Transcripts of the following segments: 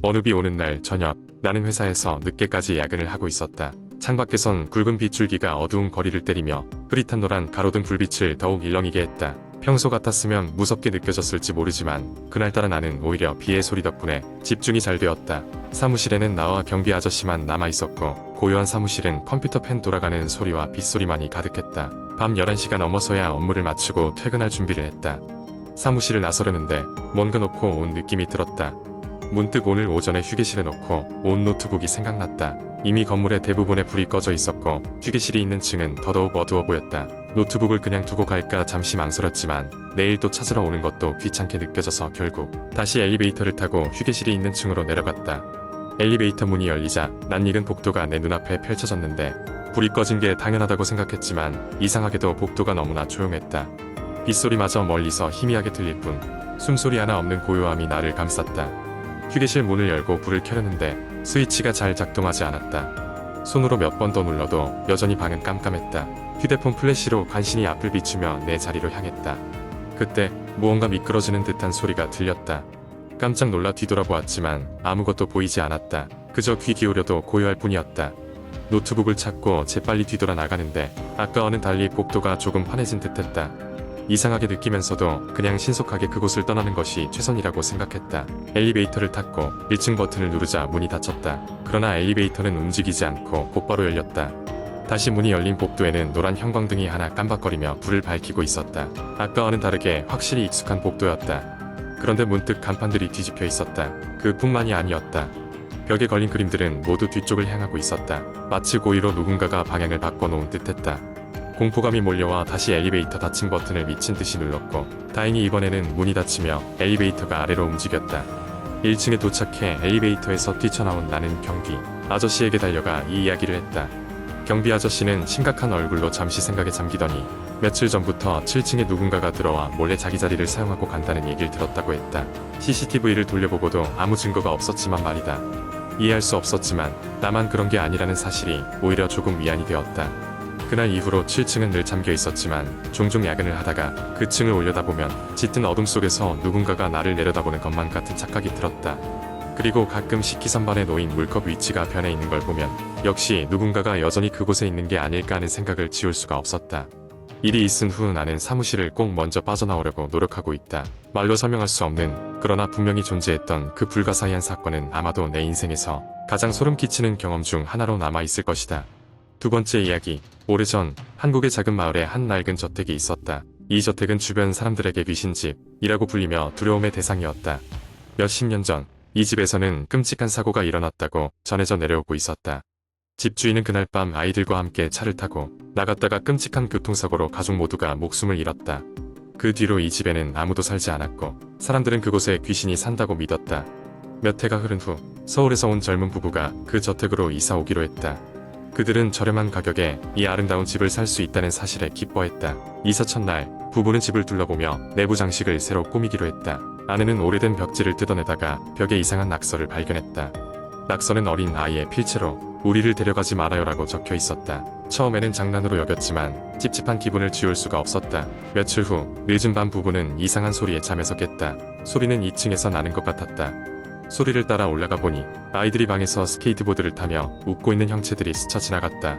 어느 비 오는 날 저녁, 나는 회사에서 늦게까지 야근을 하고 있었다. 창밖에선 굵은 빗줄기가 어두운 거리를 때리며 흐릿한 노란 가로등 불빛을 더욱 일렁이게 했다. 평소 같았으면 무섭게 느껴졌을지 모르지만 그날따라 나는 오히려 비의 소리 덕분에 집중이 잘 되었다. 사무실에는 나와 경비 아저씨만 남아있었고 고요한 사무실은 컴퓨터 펜 돌아가는 소리와 빗소리만이 가득했다. 밤 11시가 넘어서야 업무를 마치고 퇴근할 준비를 했다. 사무실을 나서려는데 뭔가 놓고 온 느낌이 들었다. 문득 오늘 오전에 휴게실에 놓고 온 노트북이 생각났다. 이미 건물의 대부분에 불이 꺼져 있었고 휴게실이 있는 층은 더더욱 어두워 보였다. 노트북을 그냥 두고 갈까 잠시 망설였지만 내일 또 찾으러 오는 것도 귀찮게 느껴져서 결국 다시 엘리베이터를 타고 휴게실이 있는 층으로 내려갔다. 엘리베이터 문이 열리자 낯익은 복도가 내 눈앞에 펼쳐졌는데 불이 꺼진 게 당연하다고 생각했지만 이상하게도 복도가 너무나 조용했다. 빗소리마저 멀리서 희미하게 들릴 뿐 숨소리 하나 없는 고요함이 나를 감쌌다. 휴게실 문을 열고 불을 켜려는데 스위치가 잘 작동하지 않았다. 손으로 몇 번 더 눌러도 여전히 방은 깜깜했다. 휴대폰 플래시로 간신히 앞을 비추며 내 자리로 향했다. 그때 무언가 미끄러지는 듯한 소리가 들렸다. 깜짝 놀라 뒤돌아보았지만 아무것도 보이지 않았다. 그저 귀 기울여도 고요할 뿐이었다. 노트북을 찾고 재빨리 뒤돌아 나가는데 아까와는 달리 복도가 조금 환해진 듯했다. 이상하게 느끼면서도 그냥 신속하게 그곳을 떠나는 것이 최선이라고 생각했다. 엘리베이터를 탔고 1층 버튼을 누르자 문이 닫혔다. 그러나 엘리베이터는 움직이지 않고 곧바로 열렸다. 다시 문이 열린 복도에는 노란 형광등이 하나 깜박거리며 불을 밝히고 있었다. 아까와는 다르게 확실히 익숙한 복도였다. 그런데 문득 간판들이 뒤집혀 있었다. 그뿐만이 아니었다. 벽에 걸린 그림들은 모두 뒤쪽을 향하고 있었다. 마치 고의로 누군가가 방향을 바꿔놓은 듯했다. 공포감이 몰려와 다시 엘리베이터 닫힘 버튼을 미친 듯이 눌렀고 다행히 이번에는 문이 닫히며 엘리베이터가 아래로 움직였다. 1층에 도착해 엘리베이터에서 뛰쳐나온 나는 경비 아저씨에게 달려가 이 이야기를 했다. 경비 아저씨는 심각한 얼굴로 잠시 생각에 잠기더니 며칠 전부터 7층에 누군가가 들어와 몰래 자기 자리를 사용하고 간다는 얘기를 들었다고 했다. CCTV를 돌려보고도 아무 증거가 없었지만 말이다. 이해할 수 없었지만 나만 그런 게 아니라는 사실이 오히려 조금 위안이 되었다. 그날 이후로 7층은 늘 잠겨 있었지만 종종 야근을 하다가 그 층을 올려다보면 짙은 어둠 속에서 누군가가 나를 내려다보는 것만 같은 착각이 들었다. 그리고 가끔 식기선반에 놓인 물컵 위치가 변해 있는 걸 보면 역시 누군가가 여전히 그곳에 있는 게 아닐까 하는 생각을 지울 수가 없었다. 일이 있은 후 나는 사무실을 꼭 먼저 빠져나오려고 노력하고 있다. 말로 설명할 수 없는 그러나 분명히 존재했던 그 불가사의한 사건은 아마도 내 인생에서 가장 소름 끼치는 경험 중 하나로 남아있을 것이다. 두 번째 이야기. 오래전 한국의 작은 마을에 한 낡은 저택이 있었다. 이 저택은 주변 사람들에게 귀신집이라고 불리며 두려움의 대상이었다. 몇십 년 전 이 집에서는 끔찍한 사고가 일어났다고 전해져 내려오고 있었다. 집주인은 그날 밤 아이들과 함께 차를 타고 나갔다가 끔찍한 교통사고로 가족 모두가 목숨을 잃었다. 그 뒤로 이 집에는 아무도 살지 않았고 사람들은 그곳에 귀신이 산다고 믿었다. 몇 해가 흐른 후 서울에서 온 젊은 부부가 그 저택으로 이사 오기로 했다. 그들은 저렴한 가격에 이 아름다운 집을 살 수 있다는 사실에 기뻐했다. 이사 첫날 부부는 집을 둘러보며 내부 장식을 새로 꾸미기로 했다. 아내는 오래된 벽지를 뜯어내다가 벽에 이상한 낙서를 발견했다. 낙서는 어린 아이의 필체로 우리를 데려가지 말아요라고 적혀 있었다. 처음에는 장난으로 여겼지만 찝찝한 기분을 지울 수가 없었다. 며칠 후 늦은 밤 부부는 이상한 소리에 잠에서 깼다. 소리는 2층에서 나는 것 같았다. 소리를 따라 올라가 보니 아이들이 방에서 스케이트보드를 타며 웃고 있는 형체들이 스쳐 지나갔다.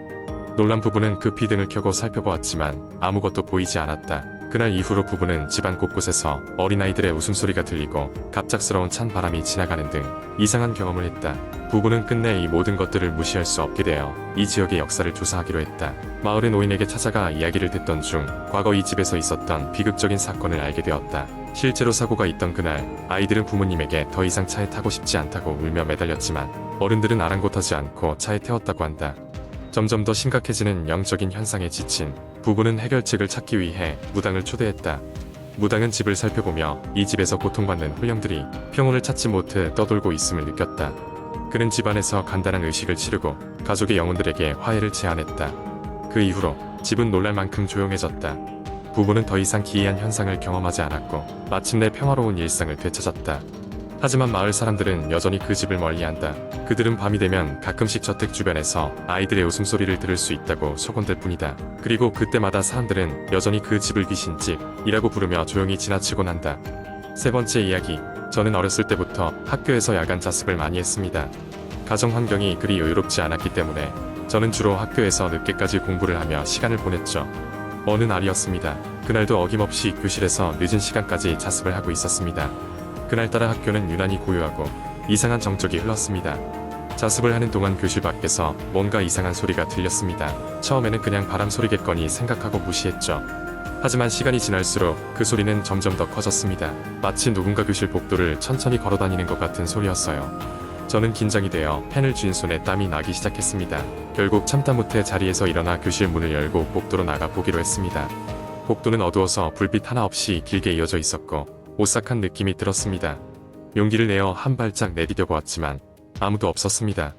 놀란 부부는 급히 등을 켜고 살펴보았지만 아무것도 보이지 않았다. 그날 이후로 부부는 집안 곳곳에서 어린아이들의 웃음소리가 들리고 갑작스러운 찬 바람이 지나가는 등 이상한 경험을 했다. 부부는 끝내 이 모든 것들을 무시할 수 없게 되어 이 지역의 역사를 조사하기로 했다. 마을의 노인에게 찾아가 이야기를 듣던 중 과거 이 집에서 있었던 비극적인 사건을 알게 되었다. 실제로 사고가 있던 그날 아이들은 부모님에게 더 이상 차에 타고 싶지 않다고 울며 매달렸지만 어른들은 아랑곳하지 않고 차에 태웠다고 한다. 점점 더 심각해지는 영적인 현상에 지친 부부는 해결책을 찾기 위해 무당을 초대했다. 무당은 집을 살펴보며 이 집에서 고통받는 혼령들이 평온을 찾지 못해 떠돌고 있음을 느꼈다. 그는 집안에서 간단한 의식을 치르고 가족의 영혼들에게 화해를 제안했다. 그 이후로 집은 놀랄 만큼 조용해졌다. 부부는 더 이상 기이한 현상을 경험하지 않았고 마침내 평화로운 일상을 되찾았다. 하지만 마을 사람들은 여전히 그 집을 멀리한다. 그들은 밤이 되면 가끔씩 저택 주변에서 아이들의 웃음소리를 들을 수 있다고 소곤댈 뿐이다. 그리고 그때마다 사람들은 여전히 그 집을 귀신집이라고 부르며 조용히 지나치곤 한다. 세 번째 이야기. 저는 어렸을 때부터 학교에서 야간 자습을 많이 했습니다. 가정 환경이 그리 여유롭지 않았기 때문에 저는 주로 학교에서 늦게까지 공부를 하며 시간을 보냈죠. 어느 날이었습니다. 그날도 어김없이 교실에서 늦은 시간까지 자습을 하고 있었습니다. 그날따라 학교는 유난히 고요하고 이상한 정적이 흘렀습니다. 자습을 하는 동안 교실 밖에서 뭔가 이상한 소리가 들렸습니다. 처음에는 그냥 바람 소리겠거니 생각하고 무시했죠. 하지만 시간이 지날수록 그 소리는 점점 더 커졌습니다. 마치 누군가 교실 복도를 천천히 걸어다니는 것 같은 소리였어요. 저는 긴장이 되어 펜을 쥔 손에 땀이 나기 시작했습니다. 결국 참다 못해 자리에서 일어나 교실 문을 열고 복도로 나가 보기로 했습니다. 복도는 어두워서 불빛 하나 없이 길게 이어져 있었고 오싹한 느낌이 들었습니다. 용기를 내어 한 발짝 내디뎌 보았지만 아무도 없었습니다.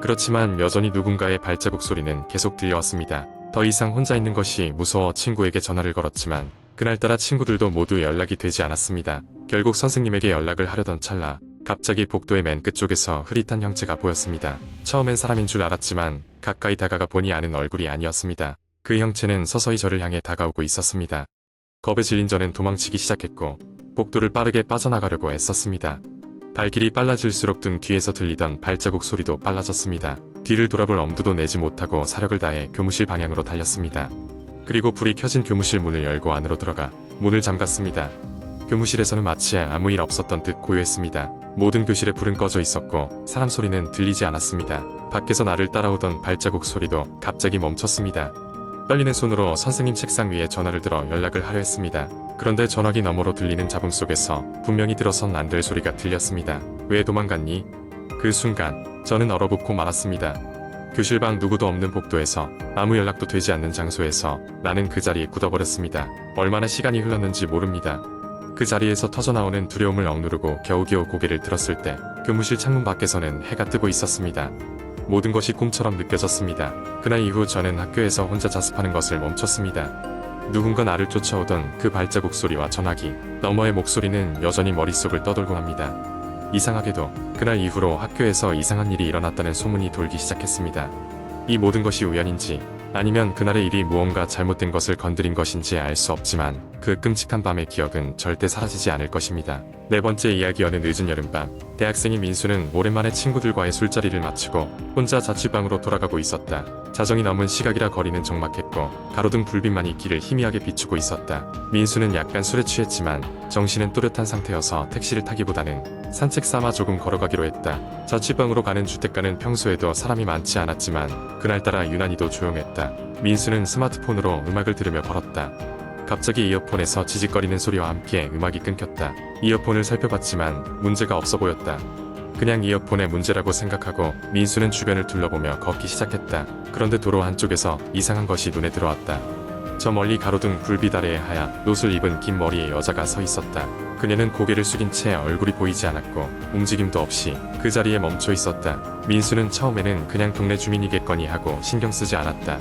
그렇지만 여전히 누군가의 발자국 소리는 계속 들려왔습니다. 더 이상 혼자 있는 것이 무서워 친구에게 전화를 걸었지만 그날따라 친구들도 모두 연락이 되지 않았습니다. 결국 선생님에게 연락을 하려던 찰나 갑자기 복도의 맨 끝쪽에서 흐릿한 형체가 보였습니다. 처음엔 사람인 줄 알았지만 가까이 다가가 보니 아는 얼굴이 아니었습니다. 그 형체는 서서히 저를 향해 다가오고 있었습니다. 겁에 질린 저는 도망치기 시작했고 복도를 빠르게 빠져나가려고 애썼습니다. 발길이 빨라질수록 등 뒤에서 들리던 발자국 소리도 빨라졌습니다. 뒤를 돌아볼 엄두도 내지 못하고 사력을 다해 교무실 방향으로 달렸습니다. 그리고 불이 켜진 교무실 문을 열고 안으로 들어가 문을 잠갔습니다. 교무실에서는 마치 아무 일 없었던 듯 고요했습니다. 모든 교실에 불은 꺼져 있었고 사람 소리는 들리지 않았습니다. 밖에서 나를 따라오던 발자국 소리도 갑자기 멈췄습니다. 떨리는 손으로 선생님 책상 위에 전화를 들어 연락을 하려 했습니다. 그런데 전화기 너머로 들리는 잡음 속에서 분명히 들어선 안 될 소리가 들렸습니다. 왜 도망갔니? 그 순간 저는 얼어붙고 말았습니다. 교실 밖 누구도 없는 복도에서 아무 연락도 되지 않는 장소에서 나는 그 자리에 굳어버렸습니다. 얼마나 시간이 흘렀는지 모릅니다. 그 자리에서 터져나오는 두려움을 억누르고 겨우겨우 고개를 들었을 때 교무실 창문 밖에서는 해가 뜨고 있었습니다. 모든 것이 꿈처럼 느껴졌습니다. 그날 이후 저는 학교에서 혼자 자습하는 것을 멈췄습니다. 누군가 나를 쫓아오던 그 발자국 소리와 전화기 너머의 목소리는 여전히 머릿속을 떠돌곤 합니다. 이상하게도 그날 이후로 학교에서 이상한 일이 일어났다는 소문이 돌기 시작했습니다. 이 모든 것이 우연인지 아니면 그날의 일이 무언가 잘못된 것을 건드린 것인지 알 수 없지만 그 끔찍한 밤의 기억은 절대 사라지지 않을 것입니다. 네 번째 이야기. 어느 늦은 여름밤 대학생인 민수는 오랜만에 친구들과의 술자리를 마치고 혼자 자취방으로 돌아가고 있었다. 자정이 넘은 시각이라 거리는 적막했고 가로등 불빛만이 길을 희미하게 비추고 있었다. 민수는 약간 술에 취했지만 정신은 또렷한 상태여서 택시를 타기보다는 산책 삼아 조금 걸어가기로 했다. 자취방으로 가는 주택가는 평소에도 사람이 많지 않았지만 그날따라 유난히도 조용했다. 민수는 스마트폰으로 음악을 들으며 걸었다. 갑자기 이어폰에서 지직거리는 소리와 함께 음악이 끊겼다. 이어폰을 살펴봤지만 문제가 없어 보였다. 그냥 이어폰의 문제라고 생각하고 민수는 주변을 둘러보며 걷기 시작했다. 그런데 도로 한쪽에서 이상한 것이 눈에 들어왔다. 저 멀리 가로등 불빛 아래에 하얀 옷을 입은 긴 머리의 여자가 서 있었다. 그녀는 고개를 숙인 채 얼굴이 보이지 않았고 움직임도 없이 그 자리에 멈춰 있었다. 민수는 처음에는 그냥 동네 주민이겠거니 하고 신경 쓰지 않았다.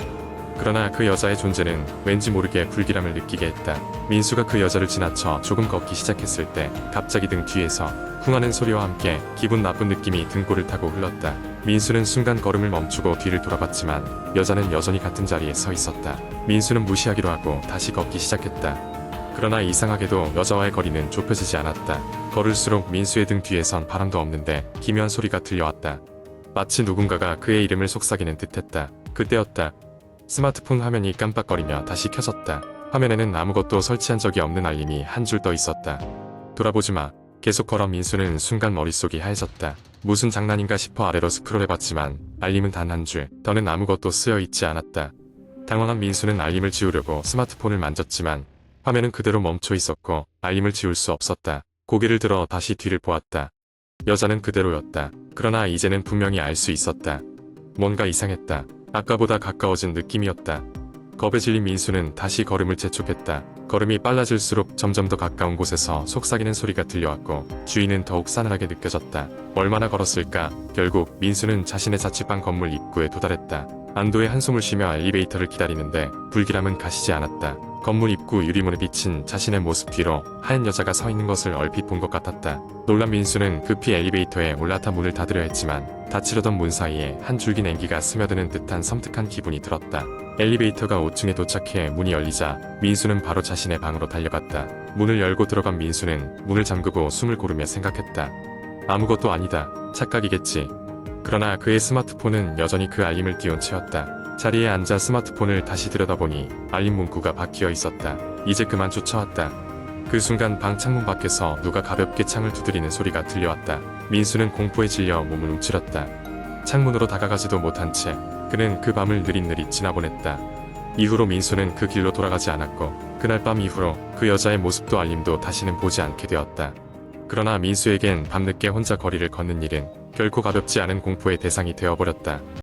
그러나 그 여자의 존재는 왠지 모르게 불길함을 느끼게 했다. 민수가 그 여자를 지나쳐 조금 걷기 시작했을 때 갑자기 등 뒤에서 쿵하는 소리와 함께 기분 나쁜 느낌이 등골을 타고 흘렀다. 민수는 순간 걸음을 멈추고 뒤를 돌아봤지만 여자는 여전히 같은 자리에 서 있었다. 민수는 무시하기로 하고 다시 걷기 시작했다. 그러나 이상하게도 여자와의 거리는 좁혀지지 않았다. 걸을수록 민수의 등 뒤에선 바람도 없는데 기묘한 소리가 들려왔다. 마치 누군가가 그의 이름을 속삭이는 듯했다. 그때였다. 스마트폰 화면이 깜빡거리며 다시 켜졌다. 화면에는 아무것도 설치한 적이 없는 알림이 한 줄 떠 있었다. 돌아보지 마. 계속 걸어. 민수는 순간 머릿속이 하얘졌다. 무슨 장난인가 싶어 아래로 스크롤해봤지만 알림은 단 한 줄, 더는 아무것도 쓰여있지 않았다. 당황한 민수는 알림을 지우려고 스마트폰을 만졌지만 화면은 그대로 멈춰 있었고 알림을 지울 수 없었다. 고개를 들어 다시 뒤를 보았다. 여자는 그대로였다. 그러나 이제는 분명히 알 수 있었다. 뭔가 이상했다. 아까보다 가까워진 느낌이었다. 겁에 질린 민수는 다시 걸음을 재촉했다. 걸음이 빨라질수록 점점 더 가까운 곳에서 속삭이는 소리가 들려왔고 주위는 더욱 싸늘하게 느껴졌다. 얼마나 걸었을까? 결국 민수는 자신의 자취방 건물 입구에 도달했다. 안도의 한숨을 쉬며 엘리베이터를 기다리는데 불길함은 가시지 않았다. 건물 입구 유리문에 비친 자신의 모습 뒤로 하얀 여자가 서 있는 것을 얼핏 본 것 같았다. 놀란 민수는 급히 엘리베이터에 올라타 문을 닫으려 했지만 닫히려던 문 사이에 한 줄기 냉기가 스며드는 듯한 섬뜩한 기분이 들었다. 엘리베이터가 5층에 도착해 문이 열리자 민수는 바로 자신의 방으로 달려갔다. 문을 열고 들어간 민수는 문을 잠그고 숨을 고르며 생각했다. 아무것도 아니다. 착각이겠지. 그러나 그의 스마트폰은 여전히 그 알림을 띄운 채였다. 자리에 앉아 스마트폰을 다시 들여다보니 알림 문구가 바뀌어 있었다. 이제 그만 쫓아왔다. 그 순간 방 창문 밖에서 누가 가볍게 창을 두드리는 소리가 들려왔다. 민수는 공포에 질려 몸을 움츠렸다. 창문으로 다가가지도 못한 채 그는 그 밤을 느릿느릿 지나보냈다. 이후로 민수는 그 길로 돌아가지 않았고 그날 밤 이후로 그 여자의 모습도 알림도 다시는 보지 않게 되었다. 그러나 민수에겐 밤늦게 혼자 거리를 걷는 일은 결코 가볍지 않은 공포의 대상이 되어버렸다.